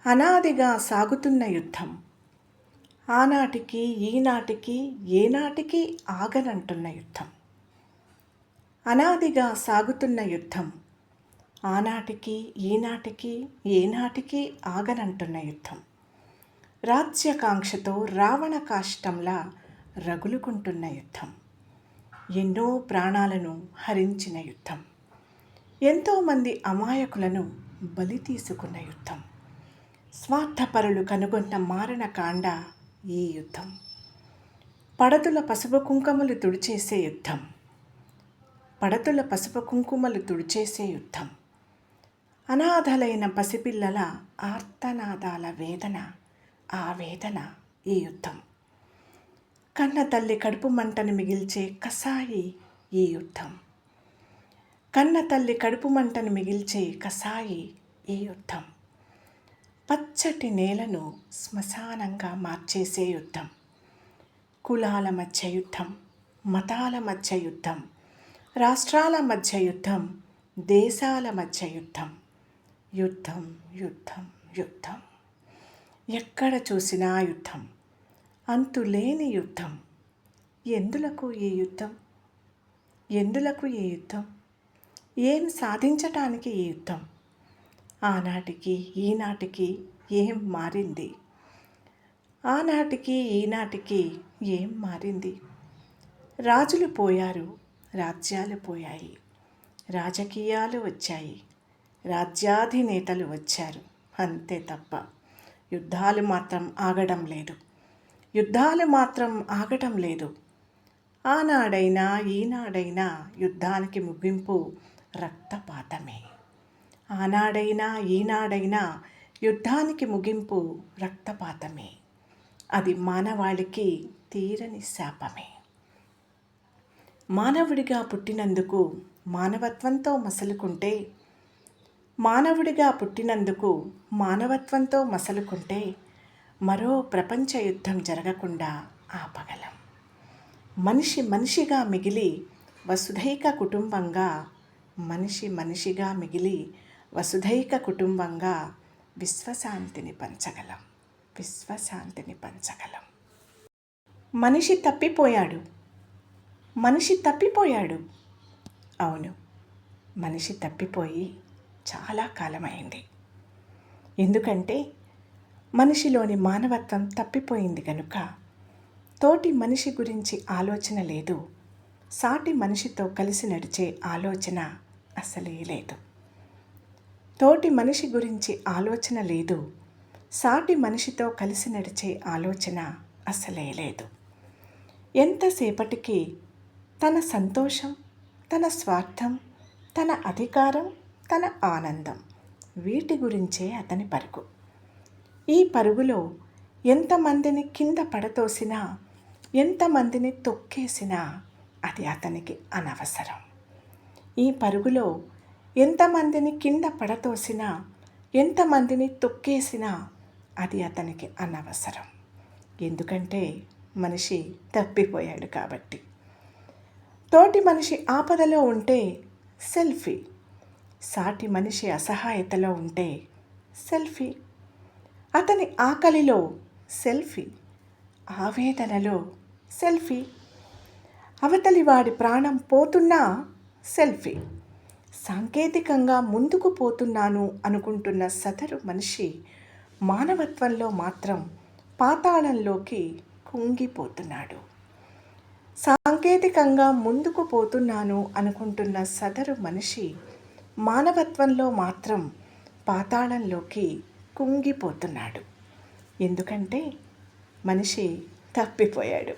అనాదిగా సాగుతున్న యుద్ధం, ఆనాటికి ఈనాటికి ఏనాటికి ఆగనంటున్న యుద్ధం. అనాదిగా సాగుతున్న యుద్ధం, ఆనాటికి ఈనాటికి ఏనాటికి ఆగనంటున్న యుద్ధం. రాజ్యకాంక్షతో రావణ కాష్టంలా రగులుకుంటున్న యుద్ధం. ఎన్నో ప్రాణాలను హరించిన యుద్ధం. ఎంతోమంది అమాయకులను బలి తీసుకున్న యుద్ధం. స్వార్థపరులు కనుగొన్న మారణకాండ ఈ యుద్ధం. పడతుల పసుపు కుంకుమలు తుడిచేసే యుద్ధం. పడతుల పసుపు కుంకుమలు తుడిచేసే యుద్ధం. అనాథలైన పసిపిల్లల ఆర్తనాదాల వేదన, ఆ వేదన ఈ యుద్ధం. కన్న తల్లి కడుపు మంటను మిగిల్చే కసాయి ఈ యుద్ధం. కన్న తల్లి కడుపు మంటను మిగిల్చే కసాయి ఈ యుద్ధం. పచ్చటి నేలను శ్మశానంగా మార్చేసే యుద్ధం. కులాల మధ్య యుద్ధం, మతాల మధ్య యుద్ధం, రాష్ట్రాల మధ్య యుద్ధం, దేశాల మధ్య యుద్ధం. యుద్ధం యుద్ధం యుద్ధం. ఎక్కడ చూసినా యుద్ధం. అంతులేని యుద్ధం. ఎందులకు ఈ యుద్ధం? ఎందులకు ఈ యుద్ధం? ఏం సాధించటానికి ఈ యుద్ధం? ఆనాటికి ఈనాటికి ఏం మారింది? ఆనాటికి ఈనాటికి ఏం మారింది? రాజులు పోయారు, రాజ్యాలు పోయాయి, రాజకీయాలు వచ్చాయి, రాజ్యాధినేతలు వచ్చారు. అంతే తప్ప యుద్ధాలు మాత్రం ఆగడం లేదు. యుద్ధాలు మాత్రం ఆగటం లేదు. ఆనాడైనా ఈనాడైనా యుద్ధానికి ముగింపు రక్తపాతమే. ఆనాడైనా ఈనాడైనా యుద్ధానికి ముగింపు రక్తపాతమే. అది మానవాళికి తీరని శాపమే. మానవుడిగా పుట్టినందుకు మానవత్వంతో మసలుకుంటే, మానవుడిగా పుట్టినందుకు మానవత్వంతో మసలుకుంటే మరో ప్రపంచ యుద్ధం జరగకుండా ఆపగలం. మనిషి మనిషిగా మిగిలి వసుధైక కుటుంబంగా, మనిషి మనిషిగా మిగిలి వసుధైక కుటుంబంగా విశ్వశాంతిని పంచగలం. విశ్వశాంతిని పంచగలం. మనిషి తప్పిపోయాడు. మనిషి తప్పిపోయాడు. అవును, మనిషి తప్పిపోయి చాలా కాలమైంది. ఎందుకంటే మనిషిలోని మానవత్వం తప్పిపోయింది కనుక. తోటి మనిషి గురించి ఆలోచన లేదు. సాటి మనిషితో కలిసి నడిచే ఆలోచన అసలే లేదు. తోటి మనిషి గురించి ఆలోచన లేదు. సాటి మనిషితో కలిసి నడిచే ఆలోచన అసలే లేదు. ఎంతసేపటికి తన సంతోషం, తన స్వార్థం, తన అధికారం, తన ఆనందం, వీటి గురించే అతని పరుగు. ఈ పరుగులో ఎంతమందిని కింద పడతోసినా, ఎంతమందిని తొక్కేసినా అది అతనికి అనవసరం. ఈ పరుగులో ఎంతమందిని కింద పడతోసినా, ఎంతమందిని తొక్కేసినా అది అతనికి అనవసరం. ఎందుకంటే మనిషి తప్పిపోయాడు కాబట్టి. తోటి మనిషి ఆపదలో ఉంటే సెల్ఫీ, సాటి మనిషి అసహాయతలో ఉంటే సెల్ఫీ, అతని ఆకలిలో సెల్ఫీ, ఆవేదనలో సెల్ఫీ, అవతలి వాడి ప్రాణం పోతున్నా సెల్ఫీ. సాంకేతికంగా ముందుకు పోతున్నాను అనుకుంటున్న సదరు మనిషి మానవత్వంలో మాత్రం పాతాళంలోకి కుంగిపోతున్నాడు. సాంకేతికంగా ముందుకు పోతున్నాను అనుకుంటున్న సదరు మనిషి మానవత్వంలో మాత్రం పాతాళంలోకి కుంగిపోతున్నాడు. ఎందుకంటే మనిషి తప్పిపోయాడు.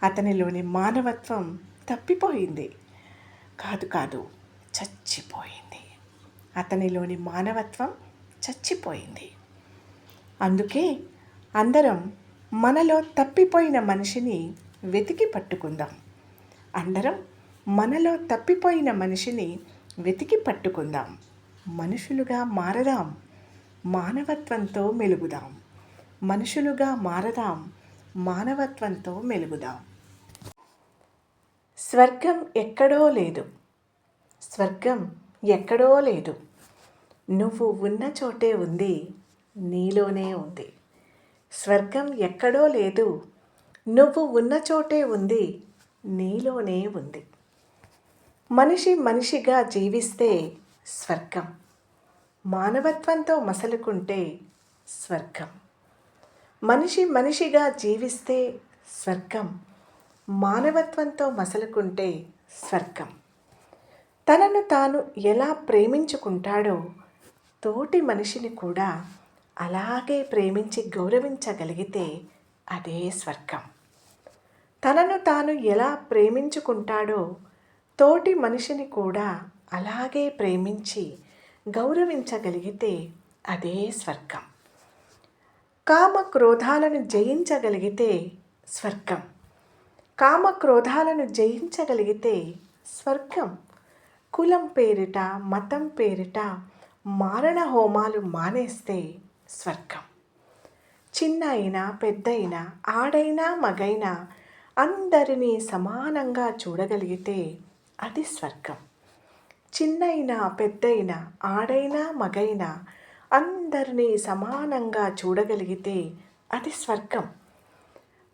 అతనిలోని మానవత్వం తప్పిపోయింది. కాదు, చచ్చిపోయింది. అతనిలోని మానవత్వం చచ్చిపోయింది. అందుకే అందరం మనలో తప్పిపోయిన మనిషిని వెతికి పట్టుకుందాం. అందరం మనలో తప్పిపోయిన మనిషిని వెతికి పట్టుకుందాం. మనుషులుగా మారదాం. మానవత్వంతో మెలుగుదాం. మనుషులుగా మారదాం. మానవత్వంతో మెలుగుదాం. స్వర్గం ఎక్కడో లేదు. స్వర్గం ఎక్కడో లేదు. నువ్వు ఉన్న చోటే ఉంది నీలోనే ఉంది. స్వర్గం ఎక్కడో లేదు, నువ్వు ఉన్న చోటే ఉంది, నీలోనే ఉంది. మనిషి మనిషిగా జీవిస్తే స్వర్గం, మానవత్వంతో మసలుకుంటే స్వర్గం. మనిషి మనిషిగా జీవిస్తే స్వర్గం, మానవత్వంతో మసలుకుంటే స్వర్గం. తనను తాను ఎలా ప్రేమించుకుంటాడో తోటి మనిషిని కూడా అలాగే ప్రేమించి గౌరవించగలిగితే అదే స్వర్గం. తనను తాను ఎలా ప్రేమించుకుంటాడో తోటి మనిషిని కూడా అలాగే ప్రేమించి గౌరవించగలిగితే అదే స్వర్గం. కామక్రోధాలను జయించగలిగితే స్వర్గం. కామక్రోధాలను జయించగలిగితే స్వర్గం. కులం పేరిట, మతం పేరిట మారణ హోమాలు మానేస్తే స్వర్గం. చిన్న అయినా పెద్దయినా, ఆడైనా మగైనా అందరినీ సమానంగా చూడగలిగితే అది స్వర్గం. చిన్నైనా పెద్దయినా, ఆడైనా మగైనా అందరినీ సమానంగా చూడగలిగితే అది స్వర్గం.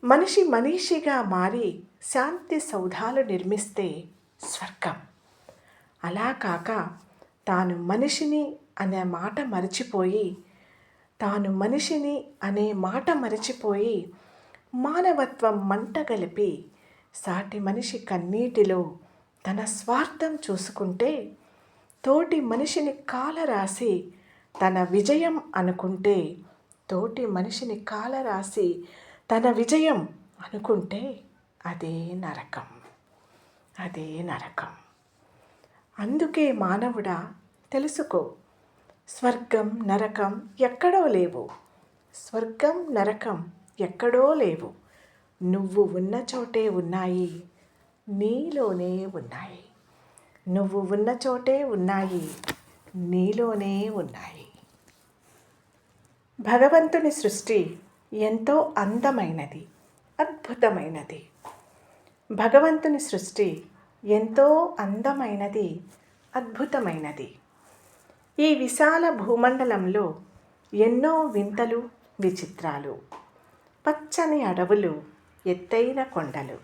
మనిషి మనిషిగా మారి శాంతి సౌధాలు నిర్మిస్తే స్వర్గం. అలా కాక తాను మనిషిని అనే మాట మరచిపోయి మానవత్వం మంట కలిపి సాటి మనిషి కన్నీటిలో తన స్వార్థం చూసుకుంటే, తోటి మనిషిని కాలరాసి తన విజయం అనుకుంటే, తోటి మనిషిని కాలరాసి తన విజయం అనుకుంటే అదే నరకం, అదే నరకం. అందుకే మానవుడా తెలుసుకో, స్వర్గం నరకం ఎక్కడో లేవు. స్వర్గం నరకం ఎక్కడో లేవు, నువ్వు ఉన్న చోటే ఉన్నాయి, నీలోనే ఉన్నాయి. నువ్వు ఉన్న చోటే ఉన్నాయి, నీలోనే ఉన్నాయి. భగవంతుని సృష్టి ఎంతో అందమైనది, అద్భుతమైనది. భగవంతుని సృష్టి ఎంతో అందమైనది, అద్భుతమైనది. ఈ విశాల భూమండలంలో ఎన్నో వింతలు, విచిత్రాలు, పచ్చని అడవులు, ఎత్తైన కొండలు,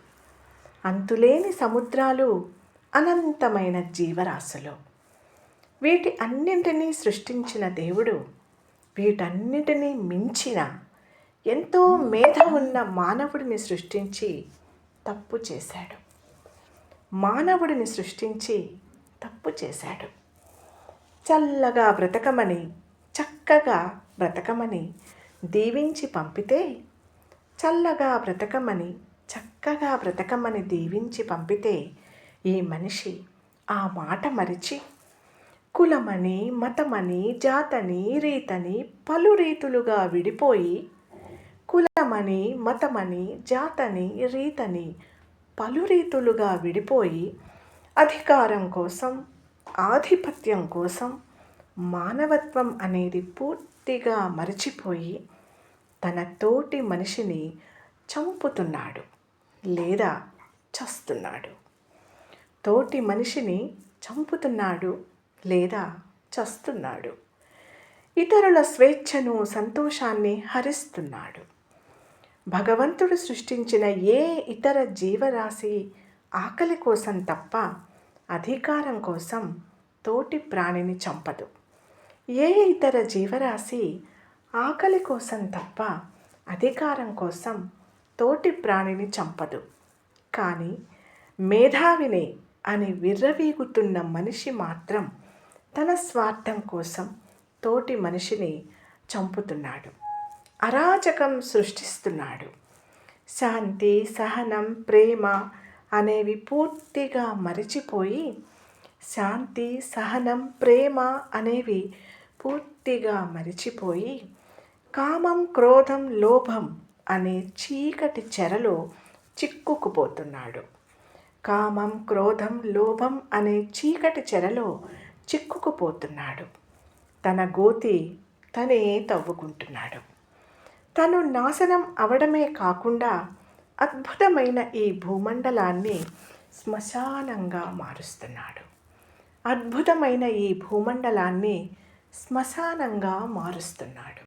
అంతులేని సముద్రాలు, అనంతమైన జీవరాశులు. వీటి అన్నింటినీ సృష్టించిన దేవుడు వీటన్నిటినీ మించిన ఎంతో మేధ ఉన్న మానవుడిని సృష్టించి తప్పు చేశాడు. మానవుడిని సృష్టించి తప్పు చేశాడు. చల్లగా బ్రతకమని, చక్కగా బ్రతకమని దీవించి పంపితే, చల్లగా బ్రతకమని, చక్కగా బ్రతకమని దీవించి పంపితే ఈ మనిషి ఆ మాట మరిచి కులమని, మతమని, జాతని, రీతని పలు రీతులుగా విడిపోయి, కులమని, మతమని, జాతని, రీతని పలు రీతులుగా విడిపోయి అధికారం కోసం, ఆధిపత్యం కోసం మానవత్వం అనేది పూర్తిగా మరచిపోయి తన తోటి మనిషిని చంపుతున్నాడు లేదా చస్తున్నాడు. తోటి మనిషిని చంపుతున్నాడు లేదా చస్తున్నాడు. ఇతరుల స్వేచ్ఛను, సంతోషాన్ని హరిస్తున్నాడు. భగవంతుడు సృష్టించిన ఏ ఇతర జీవరాశి ఆకలి కోసం తప్ప అధికారం కోసం తోటి ప్రాణిని చంపదు. ఏ ఇతర జీవరాశి ఆకలి కోసం తప్ప అధికారం కోసం తోటి ప్రాణిని చంపదు. కానీ మేధావిని అని విర్రవీగుతున్న మనిషి మాత్రం తన స్వార్థం కోసం తోటి మనిషిని చంపుతున్నాడు, అరాచకం సృష్టిస్తున్నాడు. శాంతి, సహనం, ప్రేమ అనేవి పూర్తిగా మరిచిపోయి, శాంతి, సహనం, ప్రేమ అనేవి పూర్తిగా మరిచిపోయి కామం, క్రోధం, లోభం అనే చీకటి చెరలో చిక్కుకుపోతున్నాడు. కామం, క్రోధం, లోభం అనే చీకటి చెరలో చిక్కుకుపోతున్నాడు. తన గోతి తనే తవ్వుకుంటున్నాడు. తను నాశనం అవడమే కాకుండా అద్భుతమైన ఈ భూమండలాన్ని శ్మశానంగా మారుస్తున్నాడు. అద్భుతమైన ఈ భూమండలాన్ని శ్మశానంగా మారుస్తున్నాడు.